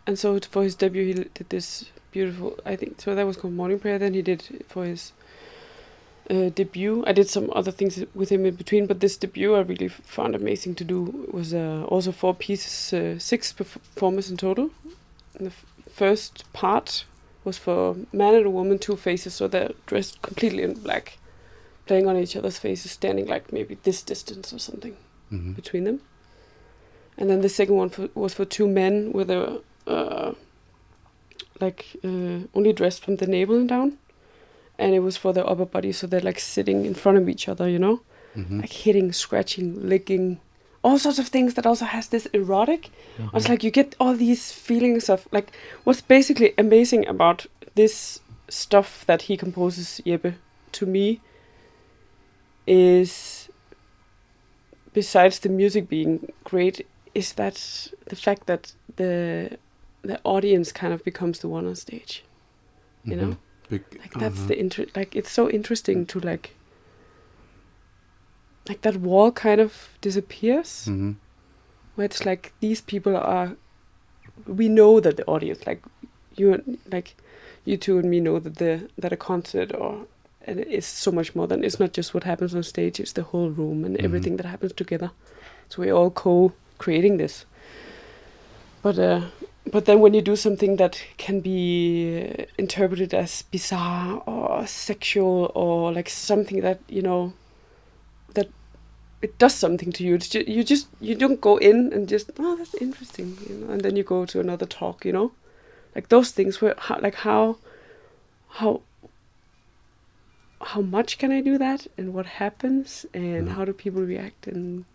And so for his debut, he did this beautiful. I think so. That was called Morning Prayer. Then he did for his debut. I did some other things with him in between, but this debut I really found amazing to do. It was also 4 pieces, 6 performances in total. And the first part was for man and a woman, 2 faces, so they're dressed completely in black, playing on each other's faces, standing like maybe this distance or something between them. And then the second one was for 2 men with only dressed from the navel and down. And it was for their upper body, so they're like sitting in front of each other, you know? Like hitting, scratching, licking, all sorts of things that also has this erotic. It's like you get all these feelings of, like, what's basically amazing about this stuff that he composes, Jeppe, to me, is, besides the music being great, is that the fact that the audience kind of becomes the one on stage, you know? Like that's the like it's so interesting to like that wall kind of disappears, where it's like these people are. We know that the audience, like you two and me, know that a concert and it's so much more than, it's not just what happens on stage; it's the whole room and everything that happens together. So we're all co-creating this. But then when you do something that can be interpreted as bizarre or sexual or like something that, you know, that it does something to you, it's you don't go in and just, oh, that's interesting, you know, and then you go to another talk, you know, like those things where how much can I do that and what happens and how do people react, and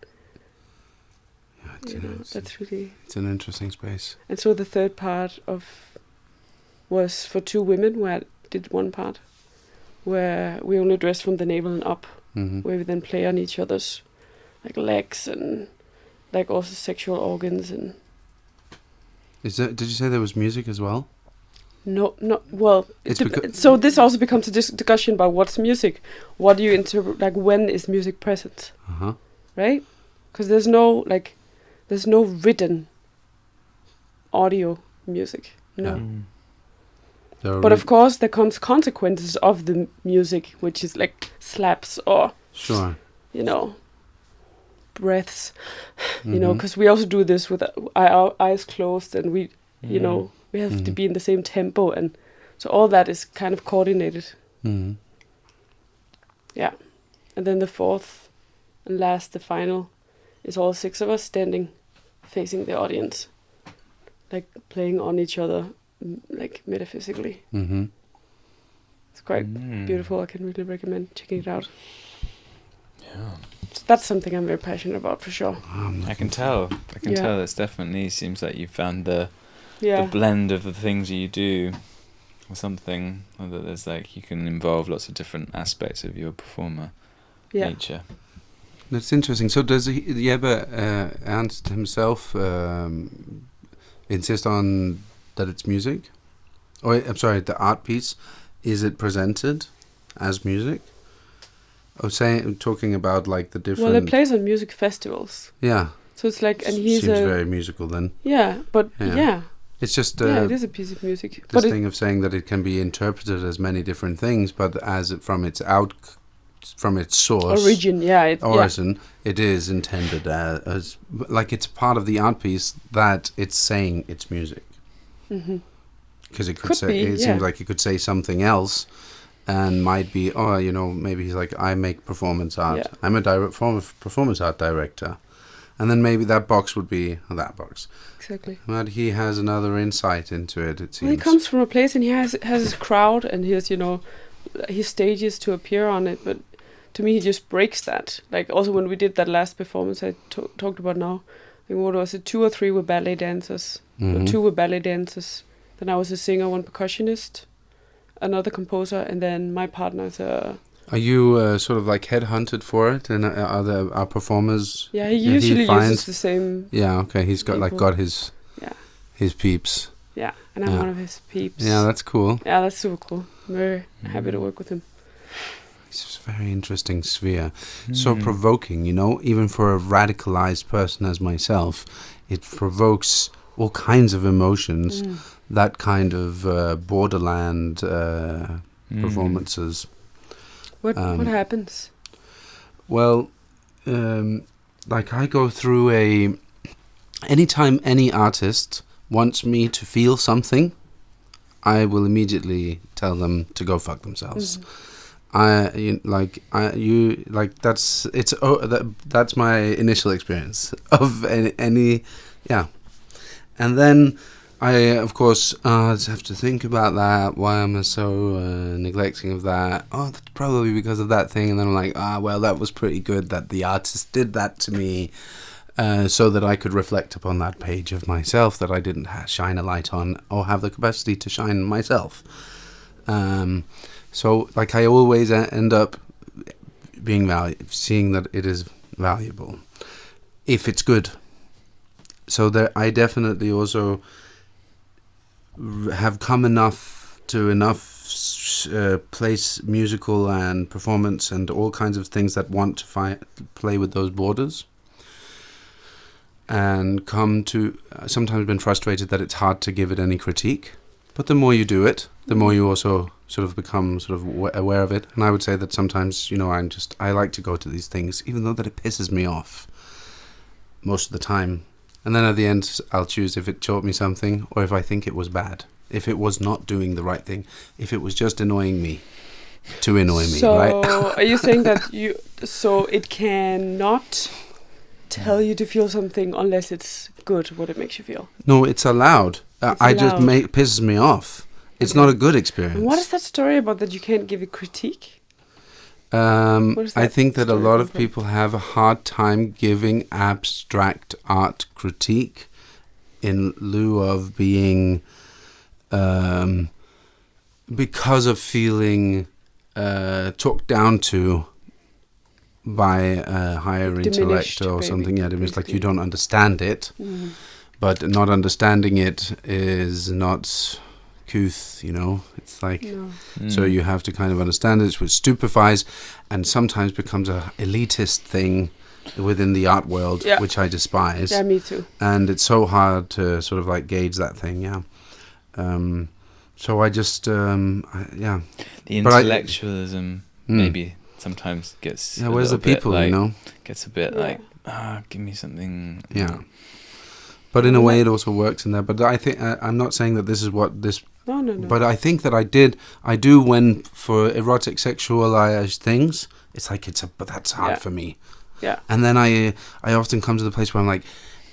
that's really... It's an interesting space. And so the third part was for 2 women, where I did one part, where we only dressed from the navel and up, where we then play on each other's like legs and like also sexual organs. And did you say there was music as well? No. Well, so this also becomes a discussion about what's music. What do you interpret? Like, when is music present? Right? Because there's no written audio music, no. But of course there comes consequences of the music, which is like slaps or, you know, breaths, you know, because we also do this with our eyes closed, and we, you know, we have to be in the same tempo, and so all that is kind of coordinated. Yeah. And then the fourth and last, the final, is all 6 of us standing, facing the audience, like playing on each other, like metaphysically. It's quite beautiful. I can really recommend checking it out. Yeah, so that's something I'm very passionate about, for sure. I can tell. It's definitely seems like you found the blend of the things you do, or something that there's like you can involve lots of different aspects of your performer nature. That's interesting. So does Jeppe Ernst himself insist on that it's music? Or, I'm sorry, the art piece, is it presented as music? Or talking about like the different... Well, it plays on music festivals. Yeah. So it's like... and he's seems very musical then. Yeah, but It's just... it is a piece of music. This thing of saying that it can be interpreted as many different things, but as from its source, origin, it is intended as like it's part of the art piece that it's saying it's music. Because it could say, it seems like it could say something else, and might be, maybe he's like, I make performance art. Yeah. I'm a performance art director, and then maybe that box would be that box. Exactly. But he has another insight into it. It seems. Well, he comes from a place, and he has his crowd, and he has his stages to appear on it, but. To me, he just breaks that. Like, also when we did that last performance I talked about now, I think, what was it, 2 or 3 were ballet dancers. 2 were ballet dancers. Then I was a singer, 1 percussionist, another composer, and then my partner is a... Are you sort of like headhunted for it? And are performers... Yeah, he usually uses the same... Yeah, okay, he's got his peeps. Yeah, and I'm one of his peeps. Yeah, that's cool. Yeah, that's super cool. I'm very happy to work with him. It's a very interesting sphere. So provoking, even for a radicalized person as myself, it provokes all kinds of emotions, that kind of borderland performances. What happens? Well, like I go through anytime any artist wants me to feel something, I will immediately tell them to go fuck themselves. That's my initial experience of any. And then I, of course, just have to think about that. Why am I so neglecting of that? Oh, that's probably because of that thing. And then I'm like, well, that was pretty good that the artist did that to me, so that I could reflect upon that page of myself that I didn't shine a light on or have the capacity to shine myself. So, like, I always end up seeing that it is valuable if it's good. So that I definitely also have come enough place musical and performance and all kinds of things that want to play with those borders, and come to sometimes been frustrated that it's hard to give it any critique. But the more you do it, the more you also sort of become sort of aware of it. And I would say that sometimes, I like to go to these things, even though that it pisses me off most of the time. And then at the end, I'll choose if it taught me something or if I think it was bad. If it was not doing the right thing. If it was just annoying me to annoy me, right? So are you saying that so it cannot tell you to feel something unless it's good, what it makes you feel? No, it's allowed. Pisses me off. It's not a good experience. And what is that story about that you can't give a critique? I think that a lot of people have a hard time giving abstract art critique in lieu of being, because of feeling talked down to by a higher intellect or something. Yeah, it's like you don't understand it, but not understanding it is not couth, it's like so you have to kind of understand it, which stupefies and sometimes becomes a elitist thing within the art world, which I despise. Yeah, me too. And it's so hard to sort of like gauge that thing. So I just the intellectualism maybe sometimes gets where's the people gets a bit like give me something. But in a way, it also works in there. But I think I'm not saying that this is what this. No. But I think that I do when for erotic, sexualized things. It's like but that's hard for me. Yeah. And then I often come to the place where I'm like,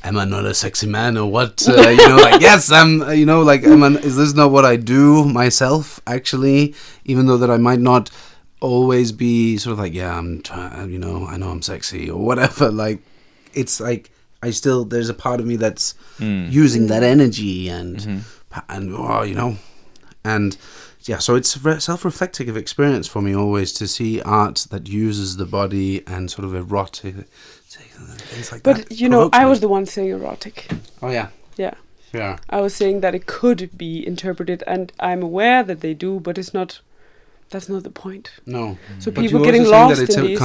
am I not a sexy man or what? Like yes, I'm. Is this not what I do myself? Actually, even though that I might not always be sort of like, I'm trying. I know I'm sexy or whatever. Like, it's like. There's a part of me that's using that energy and so it's a self-reflective experience for me always to see art that uses the body and sort of erotic things like that. But I was the one saying erotic. Oh yeah. Yeah. I was saying that it could be interpreted, and I'm aware that they do, but it's not. That's not the point. No. So but people getting lost in these.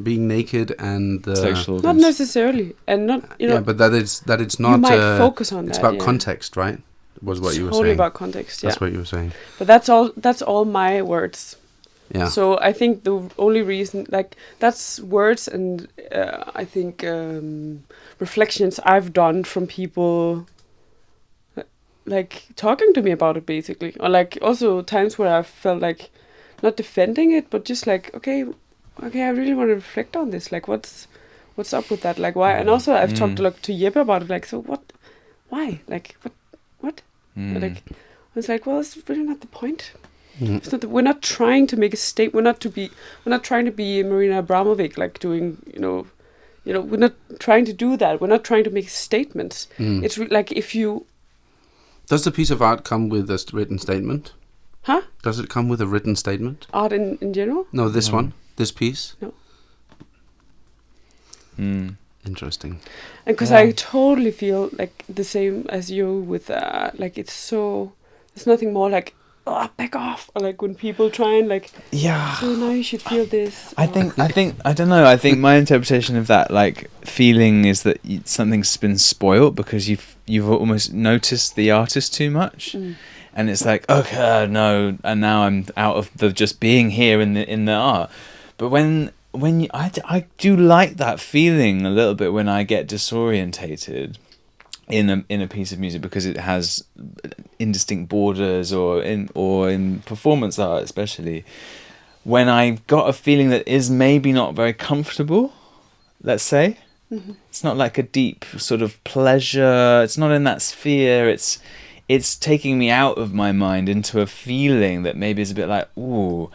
Being naked and sexual. Not necessarily, and not but that it's not. You might focus on it's that. It's about context, right? Was what you were saying. Totally about context. That's what you were saying. But that's all my words. Yeah. So I think the only reason, that's words, and I think reflections I've done from people. Like talking to me about it basically, or like also times where I felt like not defending it, but just like okay, I really want to reflect on this. Like what's up with that? Like why? And also I've talked to Jeppe about it. Like so what? Why? Like what? Like I was like, well, it's really not the point. It's not. We're not trying to make a state. We're not trying to be Marina Abramovic. Like doing we're not trying to do that. We're not trying to make statements. It's like if you. Does the piece of art come with a written statement? Huh? Does it come with a written statement? Art in general? No, this one. This piece? No. Interesting. And because I totally feel like the same as you with, like it's so... There's nothing more like, oh, back off, or like when people try and like, so now you should feel this. I think I don't know. I think my interpretation of that like feeling is that something's been spoiled because you've almost noticed the artist too much, and it's like, okay, no, and now I'm out of the just being here in the art. But when I do like that feeling a little bit when I get disorientated in a piece of music because it has indistinct borders, or in performance art especially, when I've got a feeling that is maybe not very comfortable, let's say. It's not like a deep sort of pleasure, it's not in that sphere, it's taking me out of my mind into a feeling that maybe is a bit like, ooh.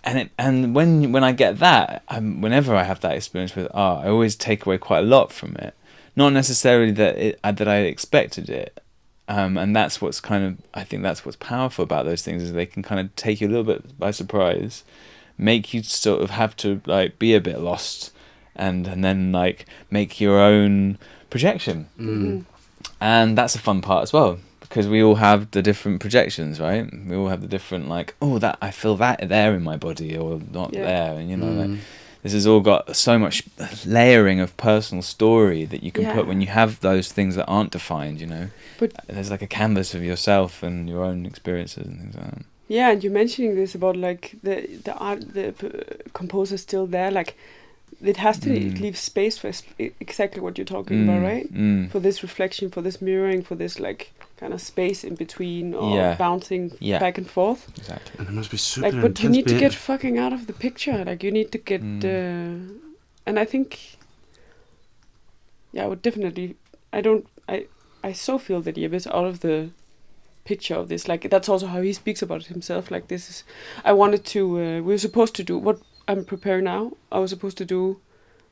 And when I get that, whenever I have that experience with art, I always take away quite a lot from it. Not necessarily that I expected it, and that's what's I think that's what's powerful about those things, is they can kind of take you a little bit by surprise, make you sort of have to like be a bit lost, and then like make your own projection, and that's a fun part as well. Because we all have the different projections, right? We all have the different, like, oh, that I feel that there in my body, or not there, and you know, like, this has all got so much layering of personal story that you can put when you have those things that aren't defined, you know. But there's like a canvas of yourself and your own experiences and things like that. Yeah, and you're mentioning this about like the art, the composer still there, like. It has to leave space for exactly what you're talking about, right? For this reflection, for this mirroring, for this like kind of space in between, or bouncing back and forth. Exactly. And it must be super like, but you need to get fucking out of the picture. Like you need to get, and I think, I would definitely. I so feel that Jeppe is out of the picture of this. Like that's also how he speaks about it himself. Like this is, I wanted to. We were supposed to do what. I'm preparing now. I was supposed to do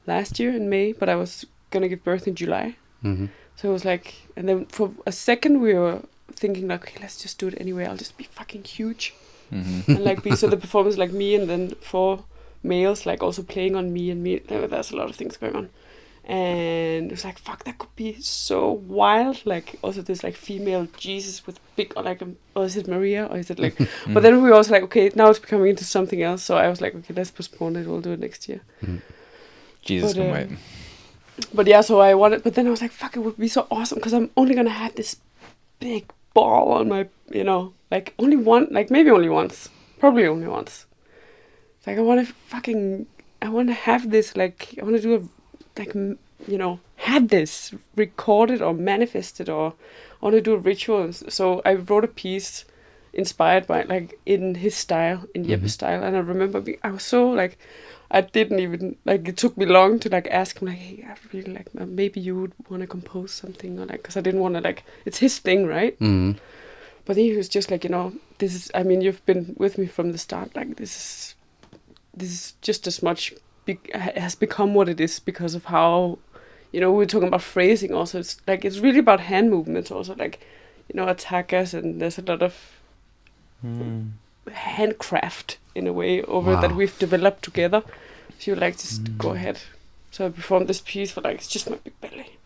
last year in May, but I was gonna give birth in July. So it was like, and then for a second we were thinking like, okay, let's just do it anyway. I'll just be fucking huge, and like be so the performance like me, and then 4 males like also playing on me and me. There's a lot of things going on, and it was like, fuck, that could be so wild. Like also this like female Jesus with big, or like, or is it Maria, or is it like? But then we were also like, okay, now it's becoming into something else. So I was like, okay, let's postpone it. We'll do it next year. Jesus can wait. But yeah, so I wanted. But then I was like, fuck, it would be so awesome because I'm only gonna have this big ball on my, you know, like only one, like maybe only once, probably only once. Like I want to have this, like I want to do a, like, you know, have this recorded or manifested, or I want to do a ritual. So I wrote a piece inspired by, like, in his style, in Jeppe's style. And I remember I was so, like, I didn't even, like, it took me long to, like, ask him, like, hey, I really, like, maybe you would want to compose something, or, like, because I didn't want to, like, it's his thing, right? But then he was just like, you know, this is, I mean, you've been with me from the start, like, this is just as much, has become what it is because of how, you know, we were talking about phrasing also. It's like, it's really about hand movements also, like, you know, attackers, and there's a lot of handcraft in a way over that we've developed together. So you're like, just go ahead. So I performed this piece for, like, it's just my big belly.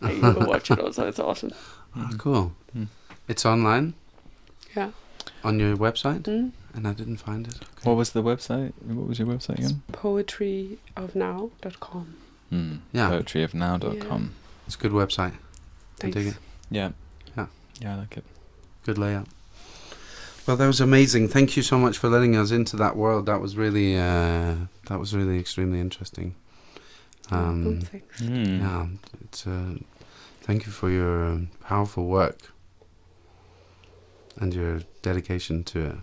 Like, you will watch it also, it's awesome. Oh, cool. It's online? Yeah. On your website? And I didn't find it. Okay. What was the website? What was your website again? poetryofnow.com. Yeah. Poetryofnow.com. Yeah. It's a good website. Thanks. I dig it. Yeah. Yeah. Yeah, I like it. Good layout. Well, that was amazing. Thank you so much for letting us into that world. That was really extremely interesting. Thanks. Yeah. It's thank you for your powerful work and your dedication to it.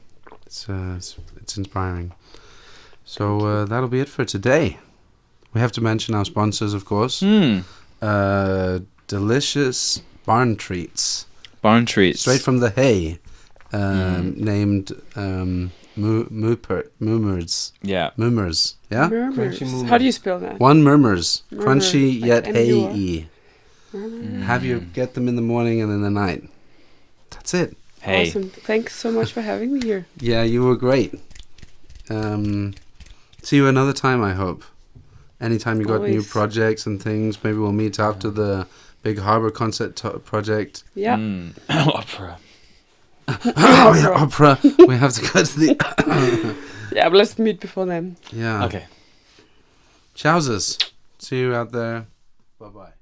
It's inspiring. So that'll be it for today. We have to mention our sponsors, of course. Delicious barn treats. Barn treats. Straight from the hay. Named Moomers. Yeah. Moomers. Yeah? Murmurs. How do you spell that? One Murmurs. Crunchy like yet M-U-R. hay-y. Have you get them in the morning and in the night. That's it. Hey. Awesome. Thanks so much for having me here. Yeah, you were great. See you another time, I hope. Anytime you got new projects and things, maybe we'll meet after the big Harbour concert project. Yeah. Opera. Opera. We have to go to the... Yeah, but let's meet before then. Yeah. Okay. Chowsers. See you out there. Bye-bye.